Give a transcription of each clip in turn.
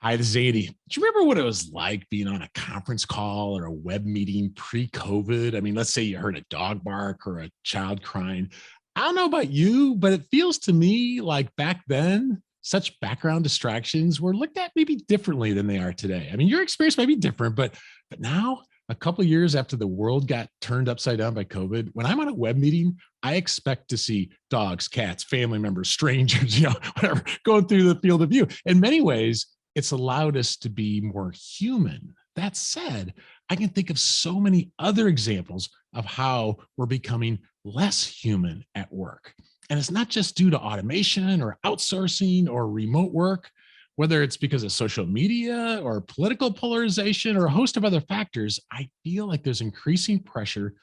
Hi, this is Andy. Do you remember what it was like being on a conference call or a web meeting pre-COVID? I mean, let's say you heard a dog bark or a child crying. I don't know about you, but it feels to me like back then, such background distractions were looked at maybe differently than they are today. I mean, your experience might be different, but now, a couple of years after the world got turned upside down by COVID, when I'm on a web meeting, I expect to see dogs, cats, family members, strangers, whatever, going through the field of view. In many ways, it's allowed us to be more human. That said, I can think of so many other examples of how we're becoming less human at work. And it's not just due to automation or outsourcing or remote work, whether it's because of social media or political polarization or a host of other factors. I feel like there's increasing pressure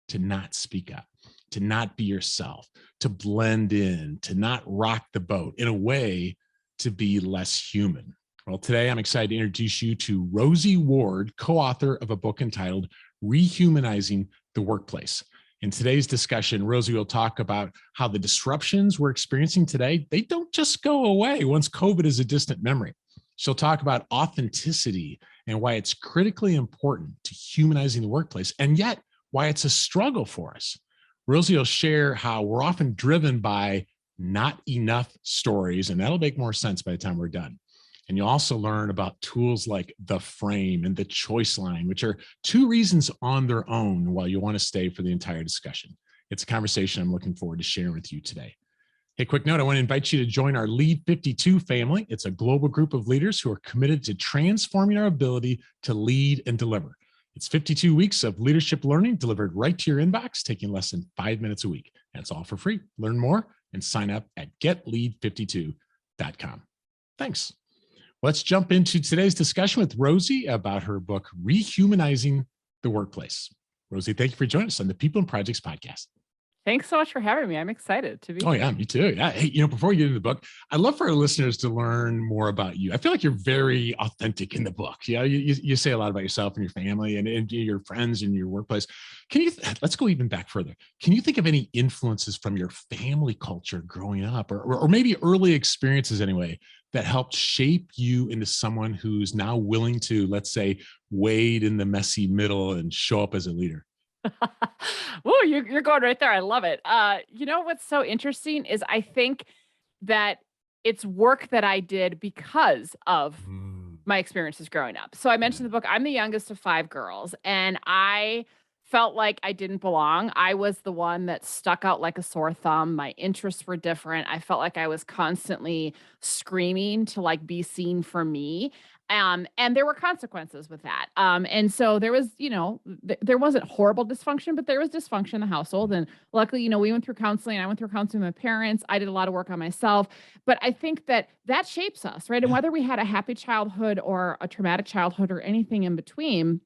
to not speak up, to not be yourself, to blend in, to not rock the boat, in a way, to be less human. Well, today I'm excited to introduce you to Rosie Ward, co-author of a book entitled Rehumanizing the Workplace. In today's discussion, Rosie will talk about how the disruptions we're experiencing today, they don't just go away once COVID is a distant memory. She'll talk about authenticity and why it's critically important to humanizing the workplace, and yet why it's a struggle for us. Rosie will share how we're often driven by not enough stories, and that'll make more sense by the time we're done. And you'll also learn about tools like the frame and the choice line, which are two reasons on their own why you want to stay for the entire discussion. It's a conversation I'm looking forward to sharing with you today. Hey, quick note, I want to invite you to join our Lead 52 family. It's a global group of leaders who are committed to transforming our ability to lead and deliver. It's 52 weeks of leadership learning delivered right to your inbox, taking less than 5 minutes a week. That's all for free. Learn more and sign up at getlead52.com. Thanks. Let's jump into today's discussion with Rosie about her book, Rehumanizing the Workplace. Rosie, thank you for joining us on the People and Projects podcast. Thanks so much for having me. I'm excited to be here. Oh, yeah, me too. Yeah. Hey, before we get into the book, I'd love for our listeners to learn more about you. I feel like you're very authentic in the book. Yeah, you say a lot about yourself and your family and your friends and your workplace. Let's go even back further. Can you think of any influences from your family culture growing up or maybe early experiences anyway, that helped shape you into someone who's now willing to, let's say, wade in the messy middle and show up as a leader? Whoa, you're going right there. I love it. What's so interesting is I think that it's work that I did because of my experiences growing up. So I mentioned the book, I'm the youngest of 5 girls, and I felt like I didn't belong. I was the one that stuck out like a sore thumb. My interests were different. I felt like I was constantly screaming to like be seen for me. And there were consequences with that. And so there was, there wasn't horrible dysfunction, but there was dysfunction in the household. And luckily, we went through counseling. I went through counseling with my parents. I did a lot of work on myself. But I think that shapes us, right? And whether we had a happy childhood or a traumatic childhood or anything in between,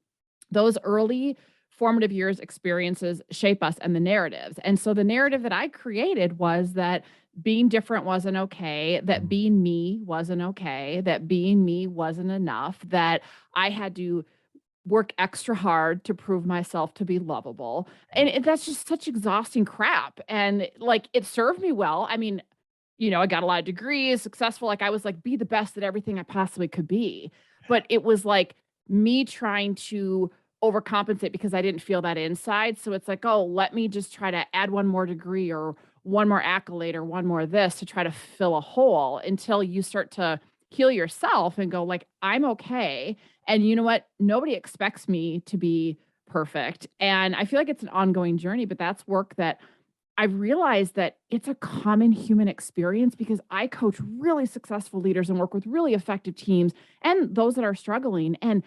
those early formative years experiences shape us and the narratives. And so the narrative that I created was that being different wasn't okay, that being me wasn't okay, that being me wasn't enough, that I had to work extra hard to prove myself to be lovable. And that's just such exhausting crap. And like, it served me well. I mean, I got a lot of degrees, successful. Like I was like, be the best at everything I possibly could be. But it was like me trying to overcompensate because I didn't feel that inside. So it's like, oh, let me just try to add one more degree or one more accolade or one more this to try to fill a hole until you start to heal yourself and go like, I'm okay. And you know what? Nobody expects me to be perfect. And I feel like it's an ongoing journey, but that's work that I've realized that it's a common human experience because I coach really successful leaders and work with really effective teams and those that are struggling. And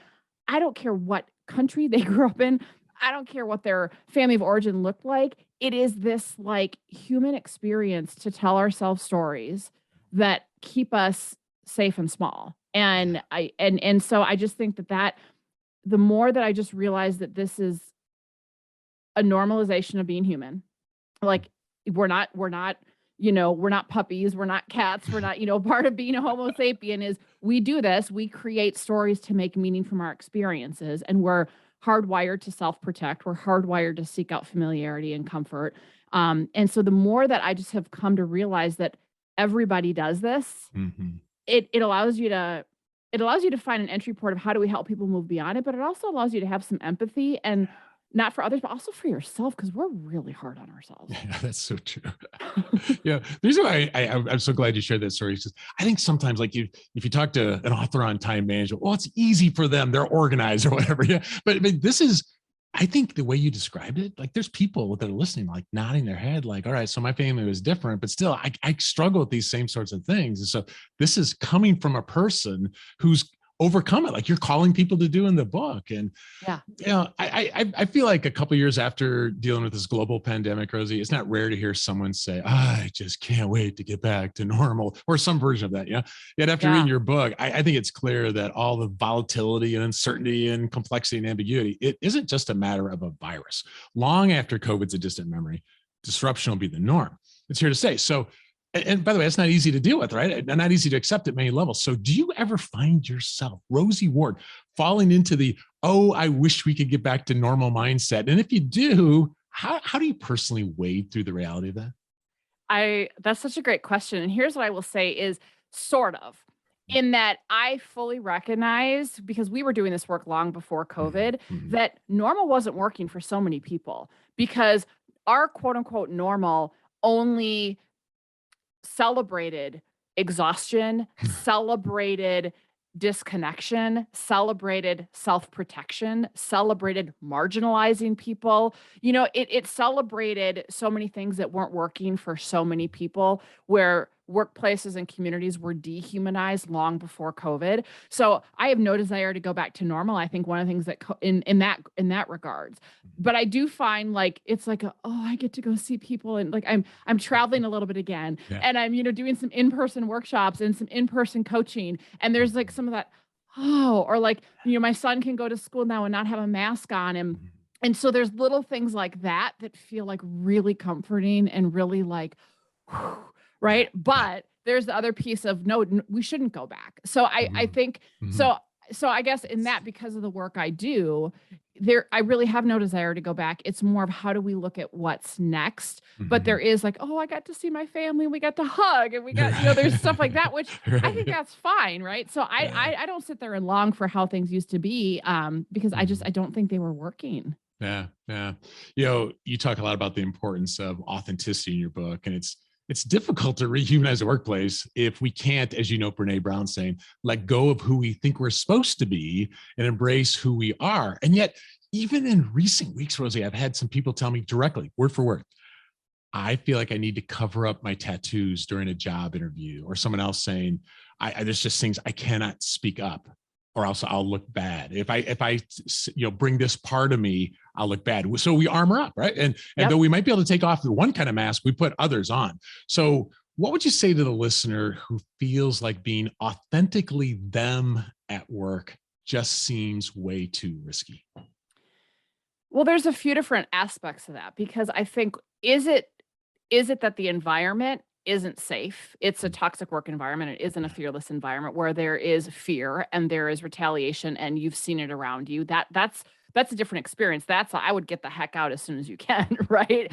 I don't care what country they grew up in. I don't care what their family of origin looked like. It is this like human experience to tell ourselves stories that keep us safe and small. And so I just think that the more that I just realize that this is a normalization of being human, like we're not puppies, we're not cats, we're not, part of being a Homo sapien is we do this, we create stories to make meaning from our experiences, and we're hardwired to self-protect, we're hardwired to seek out familiarity and comfort. And so the more that I just have come to realize that everybody does this, it allows you to it allows you to find an entry point of how do we help people move beyond it, but it also allows you to have some empathy and not for others, but also for yourself, because we're really hard on ourselves. Yeah, that's so true. Yeah, the reason why I'm so glad you shared that story is just, I think sometimes, like, if you talk to an author on time management, well, it's easy for them, they're organized or whatever. Yeah, but I mean, this is, I think the way you described it, like, there's people that are listening, like nodding their head, like, all right, so my family was different, but still, I struggle with these same sorts of things. And so this is coming from a person who's overcome it, like you're calling people to do in the book. And Yeah. I feel like a couple of years after dealing with this global pandemic, Rosie, it's not rare to hear someone say, I just can't wait to get back to normal, or some version of that. Yeah. Yet after reading your book, I think it's clear that all the volatility and uncertainty and complexity and ambiguity, it isn't just a matter of a virus. Long after COVID's a distant memory, disruption will be the norm. It's here to stay. So, and by the way, it's not easy to deal with, right? And not easy to accept at many levels. So do you ever find yourself, Rosie Ward, falling into the, oh, I wish we could get back to normal mindset? And if you do, how do you personally wade through the reality of that? That's such a great question. And here's what I will say is sort of, in that I fully recognize, because we were doing this work long before COVID, that normal wasn't working for so many people, because our quote unquote normal only celebrated exhaustion, celebrated disconnection, celebrated self-protection, celebrated marginalizing people. You know, it celebrated so many things that weren't working for so many people, where workplaces and communities were dehumanized long before COVID. So I have no desire to go back to normal. I think one of the things that in that regards, but I do find like it's like I get to go see people, and like I'm traveling a little bit again, and I'm doing some in-person workshops and some in-person coaching, and there's like some of that or like my son can go to school now and not have a mask on, and so there's little things like that that feel like really comforting and really like whew, right. But there's the other piece of no, we shouldn't go back. So I think so I guess in that, because of the work I do I really have no desire to go back. It's more of how do we look at what's next. But there is like, I got to see my family, we got to hug, and we got there's stuff like that, which I think that's fine, right? So I don't sit there and long for how things used to be, because I don't think they were working. Yeah. You talk a lot about the importance of authenticity in your book, and it's difficult to rehumanize the workplace if we can't, as you know, Brene Brown saying, let go of who we think we're supposed to be and embrace who we are. And yet, even in recent weeks, Rosie, I've had some people tell me directly, word for word, I feel like I need to cover up my tattoos during a job interview, or someone else saying, there's just things I cannot speak up, or else I'll look bad. If I bring this part of me, I'll look bad. So we armor up, right? And though we might be able to take off the one kind of mask, we put others on. So what would you say to the listener who feels like being authentically them at work just seems way too risky? Well, there's a few different aspects of that, because I think, is it that the environment isn't safe? It's a toxic work environment. It isn't a fearless environment where there is fear and there is retaliation, and you've seen it around you. That's a different experience. I would get the heck out as soon as you can, right?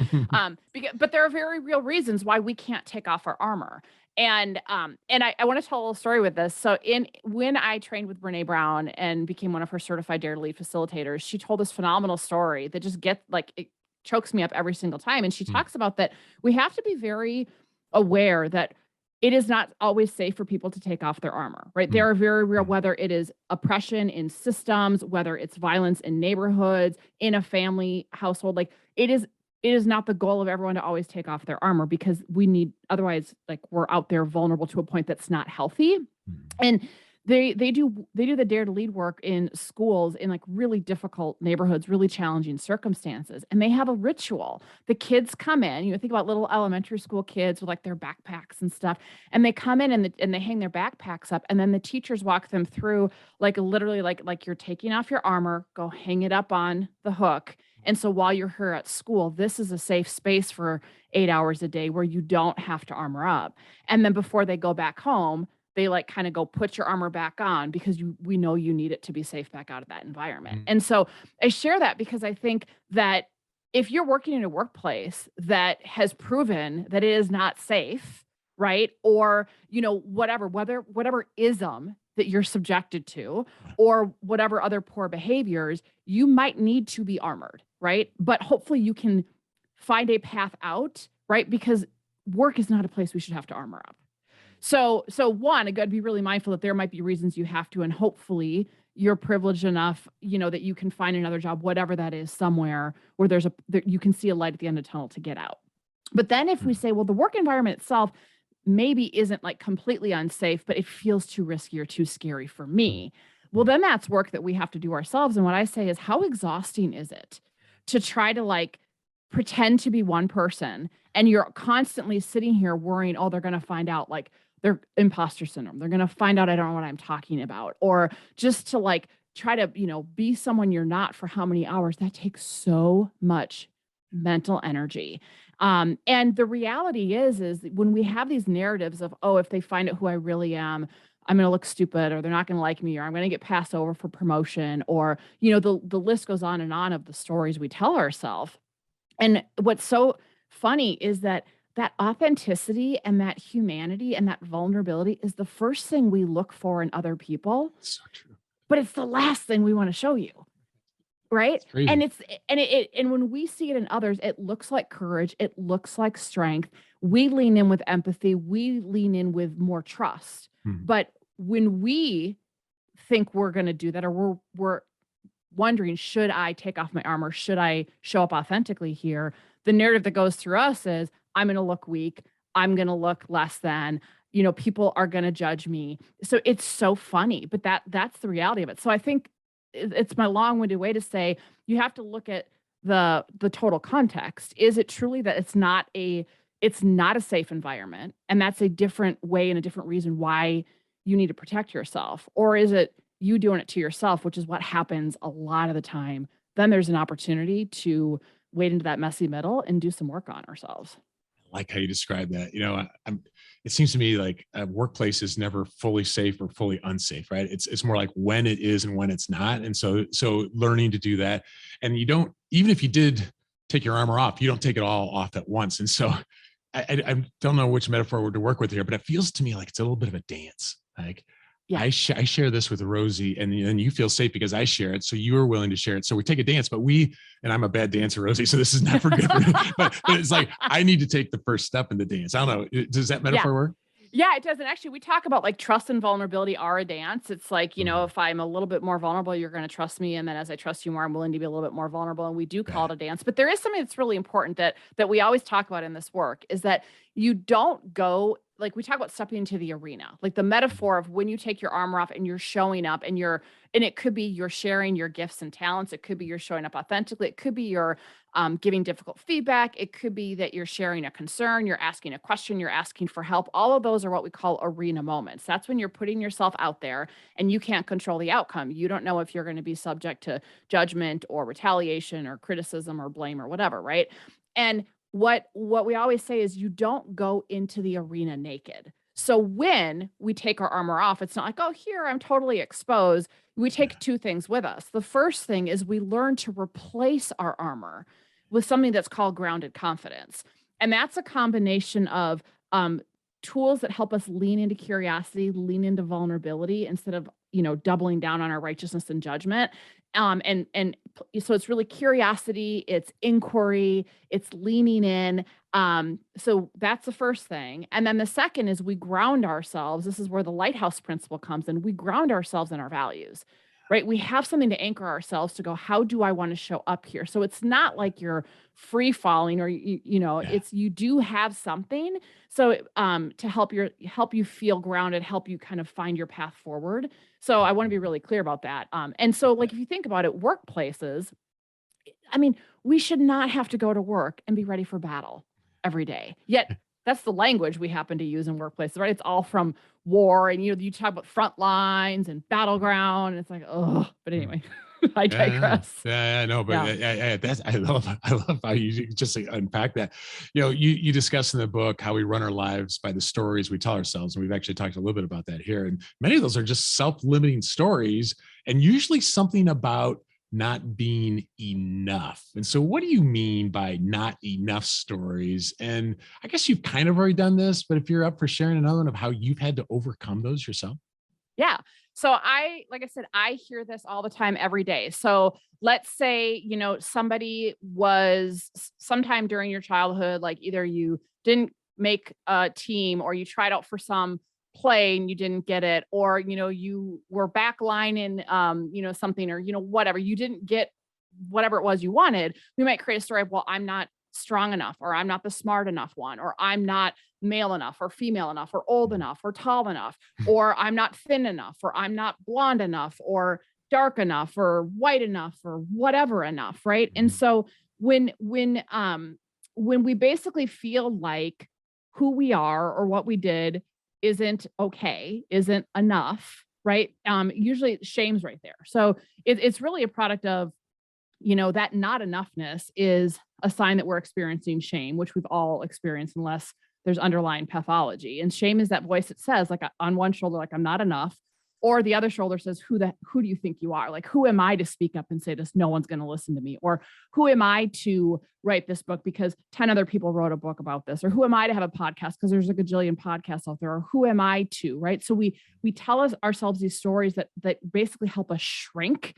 But there are very real reasons why we can't take off our armor. And I want to tell a little story with this. So when I trained with Brene Brown and became one of her certified Dare to Lead facilitators, she told this phenomenal story that just it chokes me up every single time. And she talks about that we have to be very aware that it is not always safe for people to take off their armor, right? There are very real, whether it is oppression in systems, whether it's violence in neighborhoods, in a family household, like it is not the goal of everyone to always take off their armor, because otherwise, like, we're out there vulnerable to a point that's not healthy. And they do the Dare to Lead work in schools in like really difficult neighborhoods, really challenging circumstances. And they have a ritual. The kids come in, think about little elementary school kids with like their backpacks and stuff. And they come in and they hang their backpacks up. And then the teachers walk them through, like literally like you're taking off your armor, go hang it up on the hook. And so while you're here at school, this is a safe space for 8 hours a day where you don't have to armor up. And then before they go back home, they like kind of go put your armor back on, because we know you need it to be safe back out of that environment. And so I share that because I think that if you're working in a workplace that has proven that it is not safe, right? Or, whatever ism that you're subjected to, or whatever other poor behaviors, you might need to be armored, right? But hopefully you can find a path out, right? Because work is not a place we should have to armor up. So one, I've got to be really mindful that there might be reasons you have to, and hopefully you're privileged enough, that you can find another job, whatever that is, somewhere where you can see a light at the end of the tunnel to get out. But then if we say, well, the work environment itself maybe isn't like completely unsafe, but it feels too risky or too scary for me. Well, then that's work that we have to do ourselves. And what I say is, how exhausting is it to try to like pretend to be one person, and you're constantly sitting here worrying, oh, they're going to find out, like their imposter syndrome. They're going to find out I don't know what I'm talking about, or just to like try to, be someone you're not for how many hours. That takes so much mental energy. And the reality is when we have these narratives of, oh, if they find out who I really am, I'm going to look stupid, or they're not going to like me, or I'm going to get passed over for promotion, or, the list goes on and on of the stories we tell ourselves. And what's so funny is that authenticity and that humanity and that vulnerability is the first thing we look for in other people. So true. But it's the last thing we want to show you. Right. And when we see it in others, it looks like courage. It looks like strength. We lean in with empathy. We lean in with more trust. But when we think we're going to do that, or we're wondering, should I take off my armor? Should I show up authentically here? The narrative that goes through us is, I'm going to look weak. I'm going to look less than, people are going to judge me. So it's so funny, but that's the reality of it. So I think it's my long-winded way to say, you have to look at the total context. Is it truly that it's not a safe environment, and that's a different way and a different reason why you need to protect yourself? Or is it you doing it to yourself, which is what happens a lot of the time? Then there's an opportunity to wade into that messy middle and do some work on ourselves. I like how you describe that. It seems to me like a workplace is never fully safe or fully unsafe, right? It's more like when it is and when it's not. And so learning to do that, and you don't, even if you did take your armor off, you don't take it all off at once. And so I don't know which metaphor to work with here, but it feels to me like it's a little bit of a dance. Like, yeah. I share this with Rosie, and then you feel safe because I share it. So you are willing to share it. So we take a dance, and I'm a bad dancer, Rosie, so this is not for good. but it's like, I need to take the first step in the dance. I don't know. Does that metaphor work? Yeah, it does. And actually, we talk about like trust and vulnerability are a dance. It's like, if I'm a little bit more vulnerable, you're going to trust me. And then as I trust you more, I'm willing to be a little bit more vulnerable. And we do call it a dance. But there is something that's really important that we always talk about in this work, is that you don't go, like we talk about stepping into the arena, like the metaphor of when you take your armor off and you're showing up, and it could be you're sharing your gifts and talents. It could be you're showing up authentically. It could be you're giving difficult feedback. It could be that you're sharing a concern, you're asking a question, you're asking for help. All of those are what we call arena moments. That's when you're putting yourself out there and you can't control the outcome. You don't know if you're going to be subject to judgment or retaliation or criticism or blame or whatever, right? And what we always say is, you don't go into the arena naked. So when we take our armor off, it's not like, oh, here, I'm totally exposed. We take two things with us. The first thing is we learn to replace our armor with something that's called grounded confidence. And that's a combination of tools that help us lean into curiosity, lean into vulnerability, instead of, doubling down on our righteousness and judgment. And so it's really curiosity, it's inquiry, it's leaning in. So that's the first thing. And then the second is we ground ourselves. This is where the lighthouse principle comes in. We ground ourselves in our values, right? We have something to anchor ourselves to go, how do I want to show up here? So it's not like you're free falling, or, it's, you do have something. So, to help you feel grounded, help you kind of find your path forward. So I want to be really clear about that. And so like, if you think about it, workplaces, I mean, we should not have to go to work and be ready for battle every day. Yet that's the language we happen to use in workplaces, right? It's all from war, and you talk about front lines and battleground, and it's like, oh, but anyway, I digress. Yeah, I know, but I love how you just unpack that. You discuss in the book how we run our lives by the stories we tell ourselves, and we've actually talked a little bit about that here. And many of those are just self-limiting stories, and usually something about not being enough. And so what do you mean by not enough stories? And I guess you've kind of already done this, but if you're up for sharing another one of how you've had to overcome those yourself. Yeah. So like I said, I hear this all the time every day. So let's say, somebody was sometime during your childhood, like either you didn't make a team or you tried out for some play and you didn't get it, or, you were backline in, something, or, whatever, you didn't get whatever it was you wanted. We might create a story of, well, I'm not strong enough, or I'm not the smart enough one, or I'm not male enough or female enough or old enough or tall enough, or I'm not thin enough, or I'm not blonde enough, or dark enough, or white enough, or whatever enough, right? And so when we basically feel like who we are or what we did isn't okay, isn't enough, right? Usually shame's right there. So it's really a product of, that not enoughness is a sign that we're experiencing shame, which we've all experienced unless there's underlying pathology. And shame is that voice that says, like, on one shoulder, like, I'm not enough, or the other shoulder says, who do you think you are? Like, who am I to speak up and say this? No one's going to listen to me. Or who am I to write this book because 10 other people wrote a book about this? Or who am I to have a podcast because there's a gajillion podcasts out there? Or who am I to, right? So we tell ourselves these stories that basically help us shrink,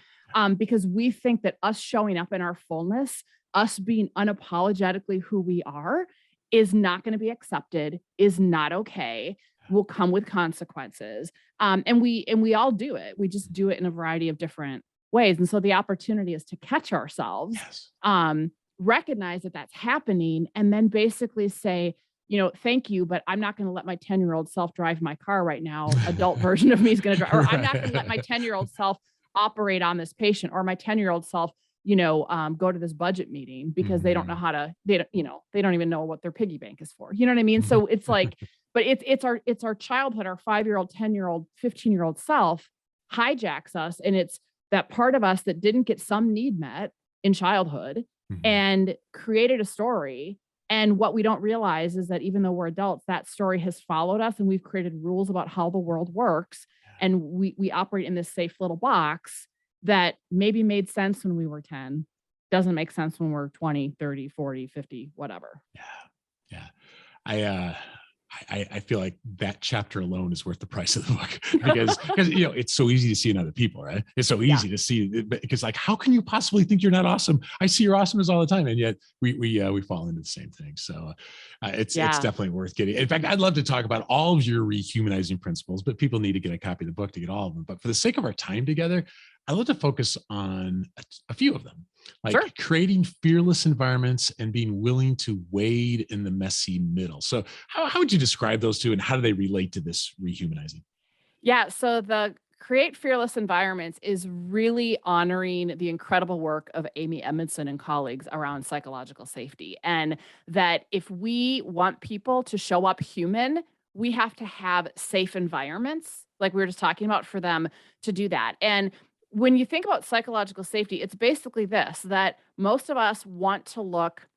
because we think that us showing up in our fullness, us being unapologetically who we are, is not going to be accepted, is not okay, will come with consequences. And we all do it. We just do it in a variety of different ways. And so the opportunity is to catch ourselves, Yes. Recognize that that's happening, and then basically say, thank you, but I'm not going to let my 10-year-old self drive my car right now. Adult version of me is going to drive, or I'm not going to let my 10-year-old self operate on this patient, or my 10-year-old self, go to this budget meeting because they don't know how to, they don't even know what their piggy bank is for. You know what I mean? So it's like, but it's our childhood, our 5-year-old, 10-year-old, 15-year-old self hijacks us. And it's that part of us that didn't get some need met in childhood and created a story. And what we don't realize is that even though we're adults, that story has followed us, and we've created rules about how the world works. And we operate in this safe little box that maybe made sense when we were 10, doesn't make sense when we're 20, 30, 40, 50, whatever. Yeah. I feel like that chapter alone is worth the price of the book because it's so easy to see in other people, right? It's so easy to see, because like, how can you possibly think you're not awesome? I see your awesomeness all the time, and yet we fall into the same thing. So it's definitely worth getting. In fact, I'd love to talk about all of your rehumanizing principles, but people need to get a copy of the book to get all of them. But for the sake of our time together, I'd love to focus on a few of them, like creating fearless environments and being willing to wade in the messy middle. So how would you describe those two, and how do they relate to this rehumanizing? Yeah. So the create fearless environments is really honoring the incredible work of Amy Edmondson and colleagues around psychological safety. And that if we want people to show up human, we have to have safe environments, like we were just talking about, for them to do that. And when you think about psychological safety, it's basically this, that most of us want to look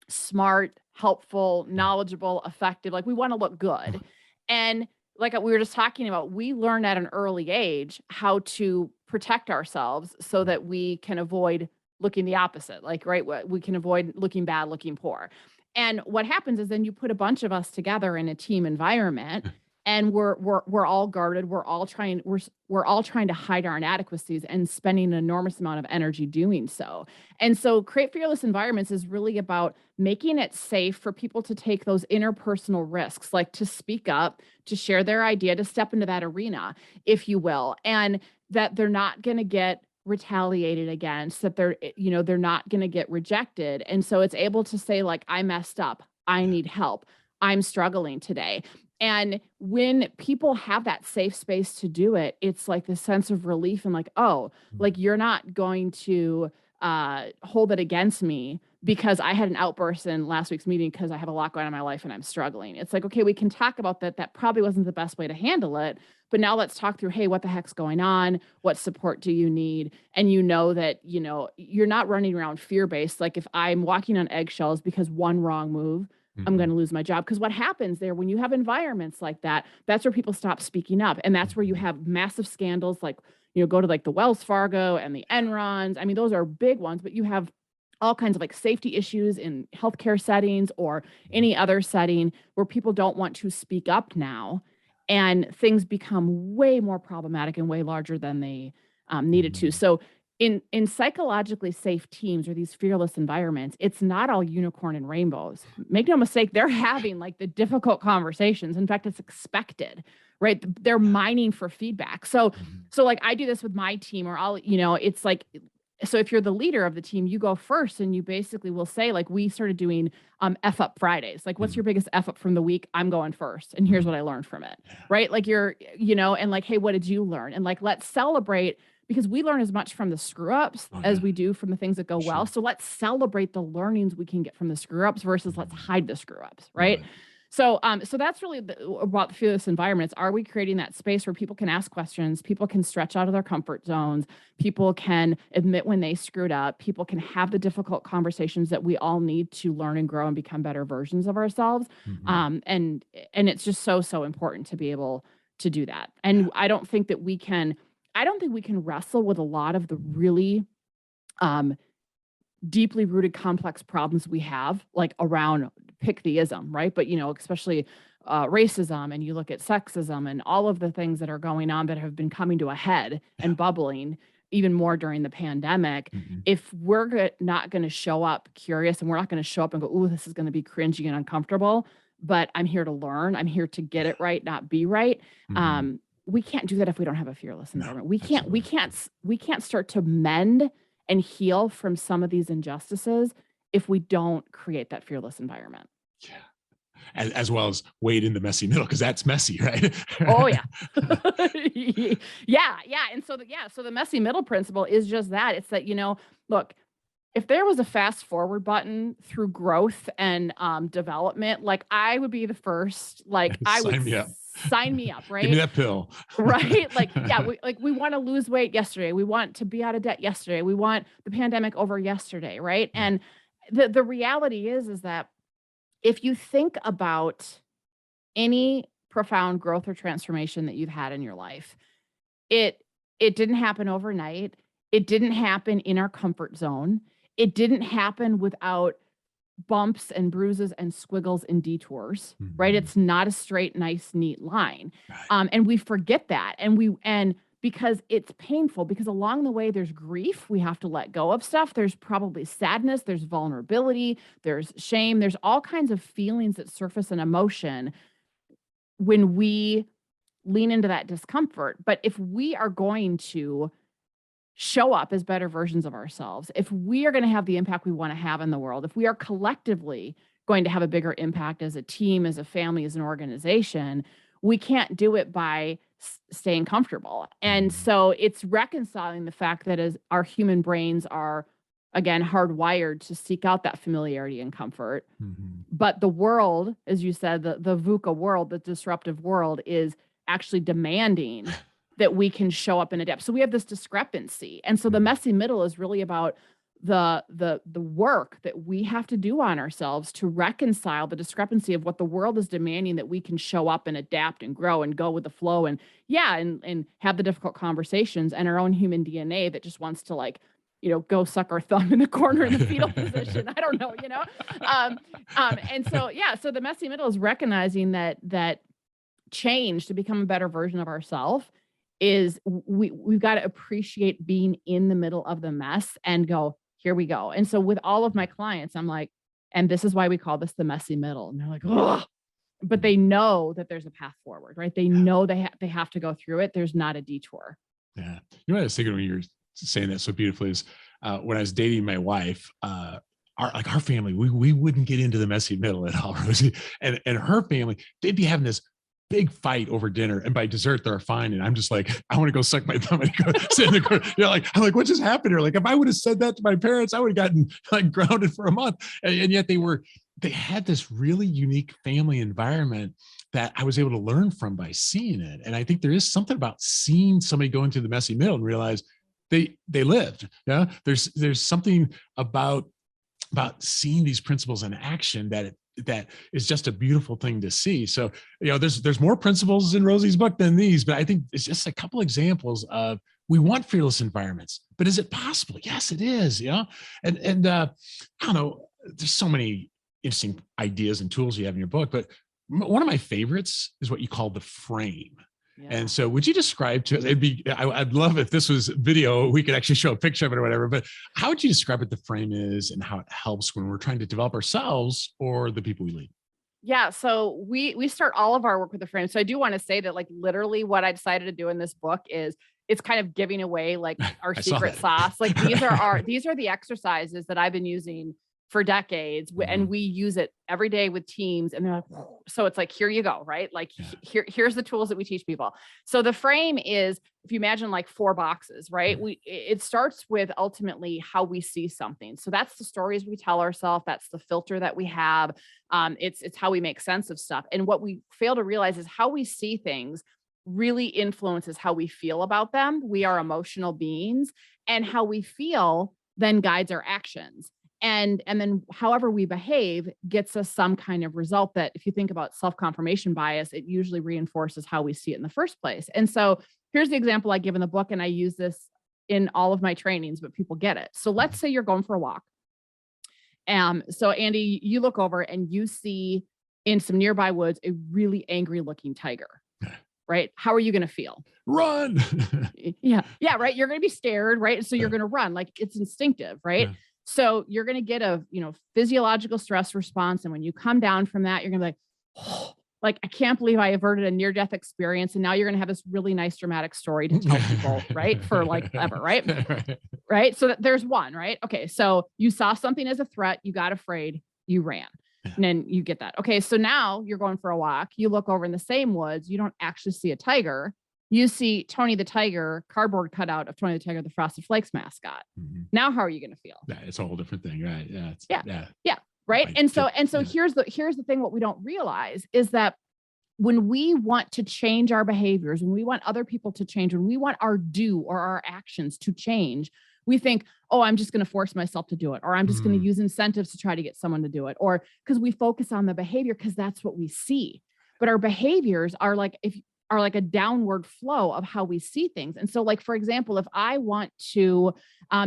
smart, helpful, knowledgeable, effective. Like, we want to look good. And like we were just talking about, we learn at an early age how to protect ourselves so that we can avoid looking the opposite. Like, right, we can avoid looking bad, looking poor. And what happens is then you put a bunch of us together in a team environment, and we're all guarded. We're all trying to hide our inadequacies and spending an enormous amount of energy doing so. And so create fearless environments is really about making it safe for people to take those interpersonal risks, like to speak up, to share their idea, to step into that arena, if you will, and that they're not going to get retaliated against, that they're not going to get rejected. And so it's able to say, like, I messed up, I need help, I'm struggling today. And when people have that safe space to do it, it's like this sense of relief and like, oh, like, you're not going to hold it against me because I had an outburst in last week's meeting because I have a lot going on in my life and I'm struggling. It's like, okay, we can talk about that. That probably wasn't the best way to handle it. But now let's talk through, hey, what the heck's going on? What support do you need? And that, you're not running around fear-based. Like, if I'm walking on eggshells because one wrong move, I'm going to lose my job. Because what happens there when you have environments like that, that's where people stop speaking up. And that's where you have massive scandals, like, go to like the Wells Fargo and the Enrons. I mean, those are big ones, but you have all kinds of like safety issues in healthcare settings or any other setting where people don't want to speak up now. and things become way more problematic and way larger than they needed to. So in psychologically safe teams or these fearless environments, it's not all unicorn and rainbows. Make no mistake, they're having like the difficult conversations. In fact, it's expected, right? They're mining for feedback. So like I do this with my team, or I'll, it's like, so if you're the leader of the team, you go first and you basically will say, like, we started doing F up Fridays. Like, what's your biggest F up from the week? I'm going first. And here's what I learned from it. Right. Like and like, hey, what did you learn? And like, let's celebrate, because we learn as much from the screw ups as we do from the things that go well. So let's celebrate the learnings we can get from the screw ups versus let's hide the screw ups. Right. So that's really about the fearless environments. Are we creating that space where people can ask questions, people can stretch out of their comfort zones, people can admit when they screwed up, people can have the difficult conversations that we all need to learn and grow and become better versions of ourselves. And it's just so important to be able to do that. And I don't think we can wrestle with a lot of the really deeply rooted complex problems we have, like around pick the ism, right? But, especially racism, and you look at sexism and all of the things that are going on that have been coming to a head and bubbling even more during the pandemic. If we're not going to show up curious, and we're not going to show up and go, ooh, this is going to be cringy and uncomfortable, but I'm here to learn, I'm here to get it right, not be right. We can't do that if we don't have a fearless environment. We can't start to mend and heal from some of these injustices if we don't create that fearless environment. Yeah. As well as wade in the messy middle, because that's messy, right? Oh yeah. yeah. And so the messy middle principle is just that. It's that, look, if there was a fast forward button through growth and development, like I would be the first, like I would sign me up, right? Give me that pill. Right? Like, yeah, we want to lose weight yesterday. We want to be out of debt yesterday. We want the pandemic over yesterday, right? And the reality is that if you think about any profound growth or transformation that you've had in your life, it didn't happen overnight. It didn't happen in our comfort zone. It didn't happen without bumps and bruises and squiggles and detours, right? It's not a straight, nice, neat line. And we forget that. And because it's painful, because along the way there's grief, we have to let go of stuff. There's probably sadness, there's vulnerability, there's shame, there's all kinds of feelings that surface in emotion when we lean into that discomfort. But if we are going to show up as better versions of ourselves, if we are going to have the impact we want to have in the world, if we are collectively going to have a bigger impact as a team, as a family, as an organization, we can't do it by staying comfortable. And so it's reconciling the fact that as our human brains are, again, hardwired to seek out that familiarity and comfort. But the world, as you said, the VUCA world, the disruptive world, is actually demanding that we can show up and adapt. So we have this discrepancy. And so the messy middle is really about the work that we have to do on ourselves to reconcile the discrepancy of what the world is demanding, that we can show up and adapt and grow and go with the flow and have the difficult conversations, and our own human DNA that just wants to, like, go suck our thumb in the corner in the fetal position. I don't know, and so the messy middle is recognizing that change to become a better version of ourselves is we've got to appreciate being in the middle of the mess and go, here we go. And so with all of my clients, I'm like, and this is why we call this the messy middle. And they're like, oh, but they know that there's a path forward, right? They know they have to go through it. There's not a detour. Yeah. You know what I was thinking when you were saying that so beautifully is when I was dating my wife, our family, we wouldn't get into the messy middle at all, Rosie. And her family, they'd be having this big fight over dinner, and by dessert they're fine. And I'm just like, I want to go suck my thumb and go sit in the corner. I'm like, what just happened here? Like, if I would have said that to my parents, I would have gotten like grounded for a month. And yet they had this really unique family environment that I was able to learn from by seeing it. And I think there is something about seeing somebody go into the messy middle and realize they lived. Yeah. There's something about seeing these principles in action that is just a beautiful thing to see. So, there's more principles in Rosie's book than these, but I think it's just a couple examples of, we want fearless environments, but is it possible? Yes, it is. And I don't know, there's so many interesting ideas and tools you have in your book, but One of my favorites is what you call the frame. Yeah. And so would you describe to us, I'd love if this was video, we could actually show a picture of it or whatever, but how would you describe what the frame is and how it helps when we're trying to develop ourselves or the people we lead? Yeah. So we start all of our work with the frame. So I do want to say that like literally what I decided to do in this book is it's kind of giving away like our secret sauce. Like these are the exercises that I've been using for decades, and we use it every day with teams. And they're like, whoa. So it's like, here you go, right? Like here's the tools that we teach people. So the frame is, if you imagine like 4 boxes, right? It starts with ultimately how we see something. So that's the stories we tell ourselves. That's the filter that we have. It's how we make sense of stuff. And what we fail to realize is how we see things really influences how we feel about them. We are emotional beings, and how we feel then guides our actions. And then however we behave gets us some kind of result that, if you think about self-confirmation bias, it usually reinforces how we see it in the first place. And so here's the example I give in the book, and I use this in all of my trainings, but people get it. So let's say you're going for a walk. So Andy, you look over and you see in some nearby woods a really angry looking tiger, right? How are you going to feel? Run. Yeah, right. You're going to be scared, right? So you're going to run, like it's instinctive, right? Yeah. So you're going to get a, physiological stress response. And when you come down from that, you're going to be like, oh, like, I can't believe I averted a near-death experience. And now you're going to have this really nice dramatic story to tell people, right? For like ever, right? Right. So there's one, right? Okay. So you saw something as a threat, you got afraid, you ran. Yeah. And then you get that. Okay. So now you're going for a walk. You look over in the same woods. You don't actually see a tiger. You see Tony the Tiger, cardboard cutout of Tony the Tiger, the Frosted Flakes mascot. Mm-hmm. Now, how are you going to feel? Yeah, it's a whole different thing, right? Yeah. Right. And so here's the thing. What we don't realize is that when we want to change our behaviors, when we want other people to change, when we want our do or our actions to change, we think, oh, I'm just going to force myself to do it, or I'm just going to use incentives to try to get someone to do it, or because we focus on the behavior because that's what we see. But our behaviors are like a downward flow of how we see things. And so, like, for example, if I want to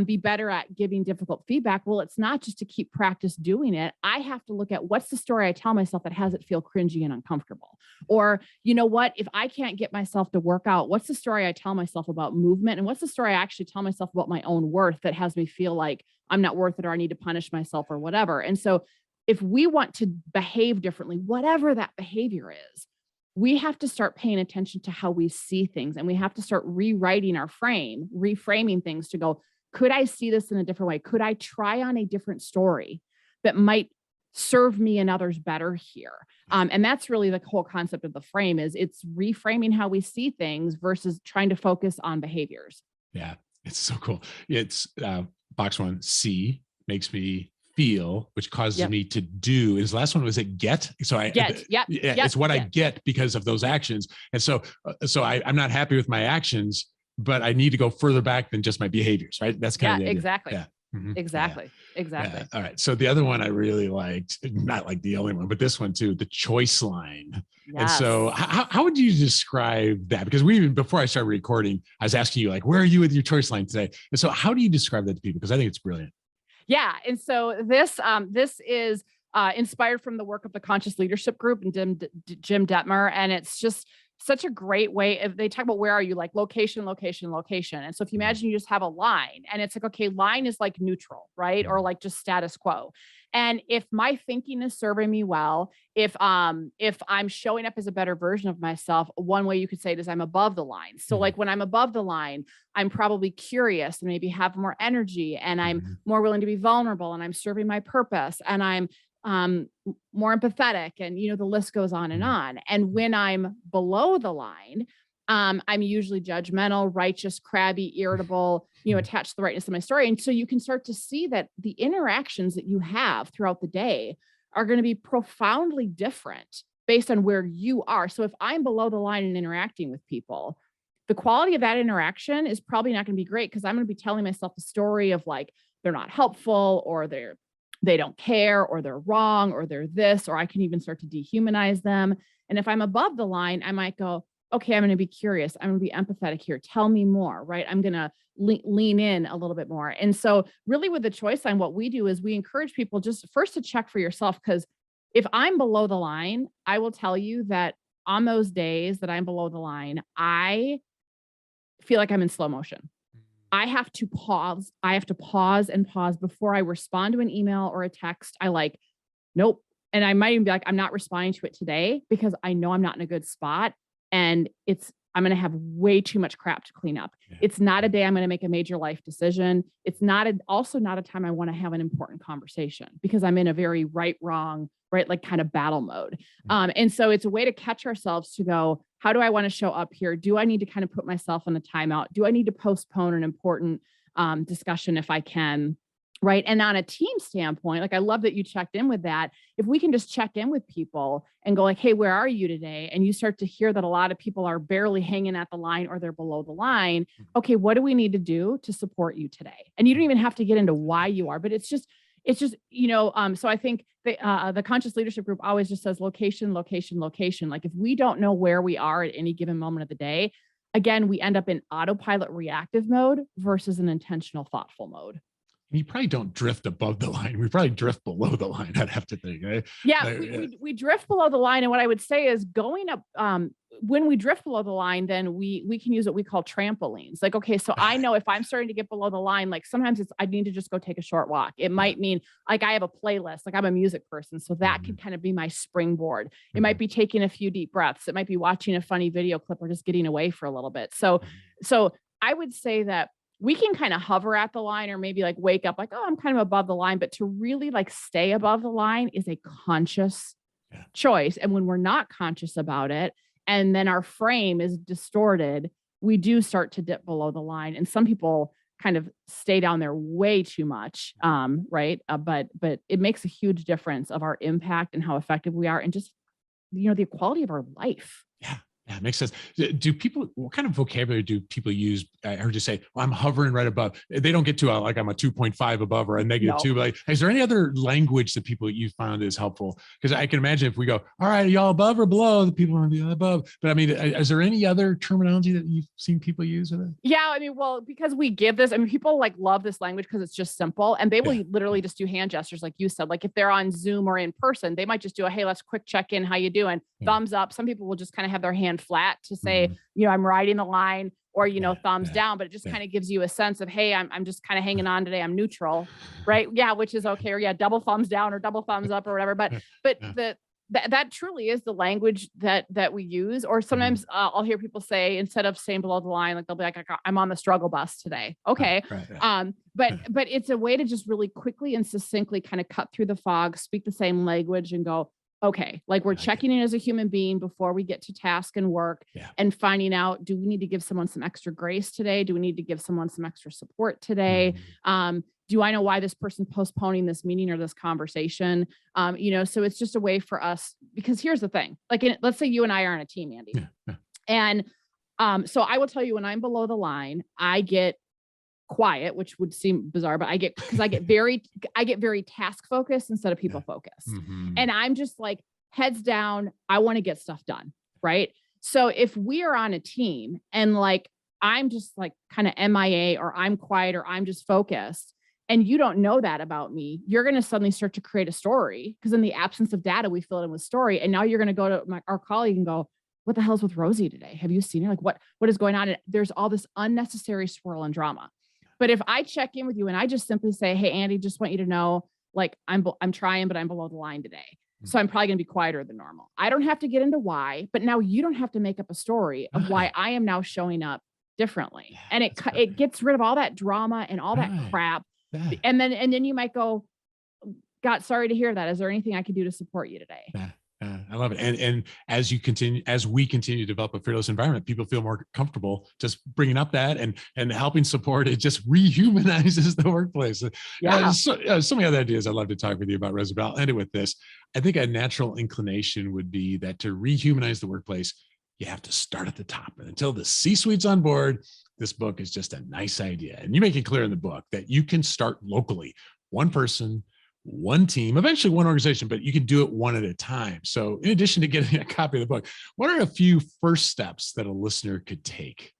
be better at giving difficult feedback, well, it's not just to keep practice doing it. I have to look at what's the story I tell myself that has it feel cringy and uncomfortable. Or, you know what, if I can't get myself to work out, what's the story I tell myself about movement? And what's the story I actually tell myself about my own worth that has me feel like I'm not worth it, or I need to punish myself or whatever. And so if we want to behave differently, whatever that behavior is, we have to start paying attention to how we see things, and we have to start rewriting our frame, reframing things to go, could I see this in a different way? Could I try on a different story that might serve me and others better here? And that's really the whole concept of the frame, is it's reframing how we see things versus trying to focus on behaviors. Yeah, it's so cool. It's box 1, C, makes me feel, which causes me to do. His last one was it get. So it's what I get because of those actions. And so I'm not happy with my actions, but I need to go further back than just my behaviors, right? That's kind of the idea. Exactly. Yeah. Mm-hmm. Exactly. Yeah. All right. So the other one I really liked, not like the only one, but this one too, the choice line. Yes. And so how would you describe that? Because before I started recording, I was asking you, like, where are you with your choice line today? And so how do you describe that to people? Because I think it's brilliant. Yeah. And so this is inspired from the work of the Conscious Leadership Group and Jim Detmer. And it's just such a great way. If they talk about where are you, like location, location, location. And so if you imagine you just have a line, and it's like, okay, line is like neutral, right? Or like just status quo. And if my thinking is serving me well, if I'm showing up as a better version of myself, one way you could say it is I'm above the line. So like when I'm above the line, I'm probably curious and maybe have more energy, and I'm more willing to be vulnerable, and I'm serving my purpose, and I'm more empathetic, and the list goes on and on. And when I'm below the line, I'm usually judgmental, righteous, crabby, irritable, attached to the rightness of my story. And so you can start to see that the interactions that you have throughout the day are going to be profoundly different based on where you are. So if I'm below the line in interacting with people, the quality of that interaction is probably not going to be great, because I'm going to be telling myself a story of like, they're not helpful, or they don't care, or they're wrong, or they're this, or I can even start to dehumanize them. And if I'm above the line, I might go, okay, I'm going to be curious. I'm going to be empathetic here. Tell me more, right? I'm going to lean in a little bit more. And so really with the choice line, what we do is we encourage people just first to check for yourself, because if I'm below the line, I will tell you that on those days that I'm below the line, I feel like I'm in slow motion. I have to pause. I have to pause and pause before I respond to an email or a text. I like, nope. And I might even be like, I'm not responding to it today because I know I'm not in a good spot. And I'm going to have way too much crap to clean up. Yeah. It's not a day I'm going to make a major life decision. It's also not a time I want to have an important conversation because I'm in a very right, wrong, right, like kind of battle mode. And so it's a way to catch ourselves to go, how do I want to show up here? Do I need to kind of put myself in a timeout? Do I need to postpone an important discussion if I can? Right. And on a team standpoint, like I love that you checked in with that. If we can just check in with people and go like, hey, where are you today? And you start to hear that a lot of people are barely hanging at the line or they're below the line. Okay, what do we need to do to support you today? And you don't even have to get into why you are, but it's just, so I think the conscious leadership group always just says location, location, location. Like if we don't know where we are at any given moment of the day, again, we end up in autopilot reactive mode versus an intentional thoughtful mode. You probably don't drift above the line. We probably drift below the line. I'd have to think. Right? Yeah, we drift below the line. And what I would say is going up, when we drift below the line, then we can use what we call trampolines. Like, okay, so I know if I'm starting to get below the line, like sometimes I need to just go take a short walk. It might mean like I have a playlist, like I'm a music person. So that could kind of be my springboard. It might be taking a few deep breaths. It might be watching a funny video clip or just getting away for a little bit. So I would say that we can kind of hover at the line or maybe like wake up like, oh, I'm kind of above the line, but to really like stay above the line is a conscious choice. And when we're not conscious about it, and then our frame is distorted, we do start to dip below the line. And some people kind of stay down there way too much. Right. But it makes a huge difference of our impact and how effective we are and just, the quality of our life. Yeah, it makes sense. What kind of vocabulary do people use? I heard you say, well, I'm hovering right above. They don't get to I'm a 2.5 above or a -2. But like, is there any other language that you found is helpful? Because I can imagine if we go, all right, are y'all above or below? The people want to be above. But I mean, is there any other terminology that you've seen people use with it? Yeah, I mean, well, because we give this, I mean, people like love this language because it's just simple and they will literally just do hand gestures like you said. Like if they're on Zoom or in person, they might just do hey, let's quick check in. How you doing? Thumbs up. Some people will just kind of have their hand flat to say, I'm riding the line or, thumbs down, but it just kind of gives you a sense of, hey, I'm just kind of hanging on today. I'm neutral, right? Yeah. Which is okay. Or double thumbs down or double thumbs up or whatever. But that truly is the language that we use. Or sometimes I'll hear people say, instead of saying below the line, like they'll be like, I'm on the struggle bus today. Okay. But it's a way to just really quickly and succinctly kind of cut through the fog, speak the same language and go, okay, like we're checking in as a human being before we get to task and work and finding out, do we need to give someone some extra grace today? Do we need to give someone some extra support today? Do I know why this person's postponing this meeting or this conversation? So it's just a way for us, because here's the thing, like let's say you and I are on a team, Andy. And so I will tell you when I'm below the line, I get quiet, which would seem bizarre, but I get very task focused instead of people focused. And I'm just like heads down. I want to get stuff done. Right. So if we are on a team and like, I'm just like kind of MIA or I'm quiet or I'm just focused and you don't know that about me, you're going to suddenly start to create a story because in the absence of data, we fill it in with story. And now you're going to go to our colleague and go, what the hell's with Rosie today? Have you seen her? Like what is going on? And there's all this unnecessary swirl and drama. But if I check in with you and I just simply say, hey, Andy, just want you to know, like I'm trying, but I'm below the line today. So I'm probably going to be quieter than normal. I don't have to get into why, but now you don't have to make up a story of why I am now showing up differently. And it gets rid of all that drama and all that crap. And then you might go, God, sorry to hear that. Is there anything I could do to support you today? I love it. And as we continue to develop a fearless environment, people feel more comfortable just bringing up that and helping support. It just rehumanizes the workplace. So many other ideas I'd love to talk with you about, Rosie, but I'll end it with this. I think a natural inclination would be that to rehumanize the workplace, you have to start at the top. And until the C-suite's on board, this book is just a nice idea. And you make it clear in the book that you can start locally, one person, one team, eventually one organization, but you can do it one at a time. So in addition to getting a copy of the book, what are a few first steps that a listener could take?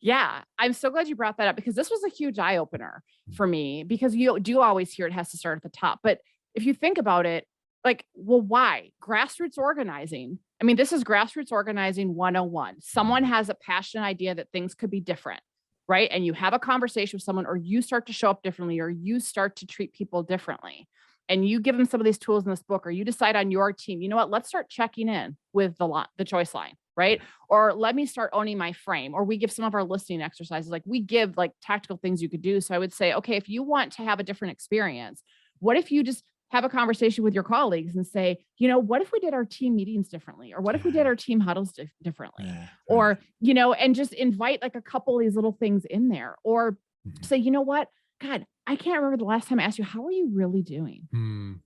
Yeah, I'm so glad you brought that up because this was a huge eye opener for me because you do always hear it has to start at the top. But if you think about it, Like, well, why? Grassroots organizing. I mean, this is grassroots organizing 101. Someone has a passionate idea that things could be different, right? And you have a conversation with someone, or you start to show up differently, or you start to treat people differently. And you give them some of these tools in this book, or you decide on your team, you know what, let's start checking in with the choice line, right? Or let me start owning my frame. Or we give some of our listening exercises, like we give like tactical things you could do. So I would say, okay, if you want to have a different experience, what if you just have a conversation with your colleagues and say, you know, what if we did our team meetings differently? Or what if we did our team huddles differently? Yeah. Or, you know, and just invite like a couple of these little things in there. Or say, you know what, God, I can't remember the last time I asked you, how are you really doing?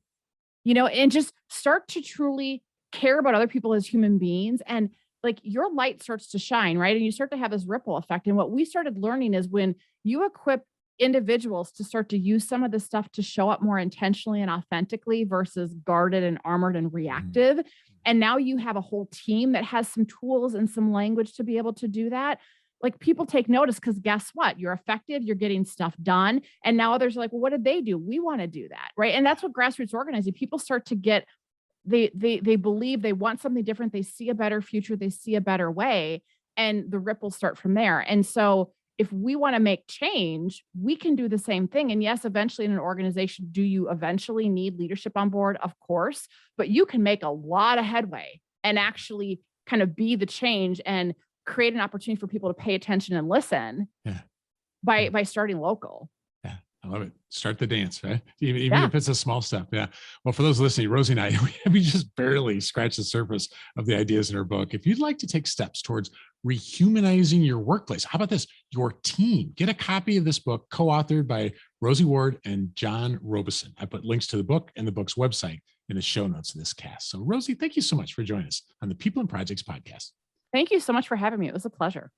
You know, and just start to truly care about other people as human beings. And like your light starts to shine, right? And you start to have this ripple effect. And what we started learning is when you equip individuals to start to use some of this stuff to show up more intentionally and authentically versus guarded and armored and reactive. And now you have a whole team that has some tools and some language to be able to do that. Like people take notice because guess what? You're effective, you're getting stuff done. And now others are like, well, what did they do? We want to do that. Right. And that's what grassroots organizing, people start to get, they believe they want something different. They see a better future, they see a better way, and the ripples start from there. And so if we want to make change, we can do the same thing. And yes, eventually in an organization, do you eventually need leadership on board? Of course, but you can make a lot of headway and actually kind of be the change and create an opportunity for people to pay attention and listen by starting local. Yeah, I love it. Start the dance, right? Even if it's a small step. Yeah. Well, for those listening, Rosie and I, we just barely scratched the surface of the ideas in her book. If you'd like to take steps towards rehumanizing your workplace, how about this? Your team. Get a copy of this book, co-authored by Rosie Ward and John Robeson. I put links to the book and the book's website in the show notes of this cast. So Rosie, thank you so much for joining us on the People and Projects podcast. Thank you so much for having me. It was a pleasure.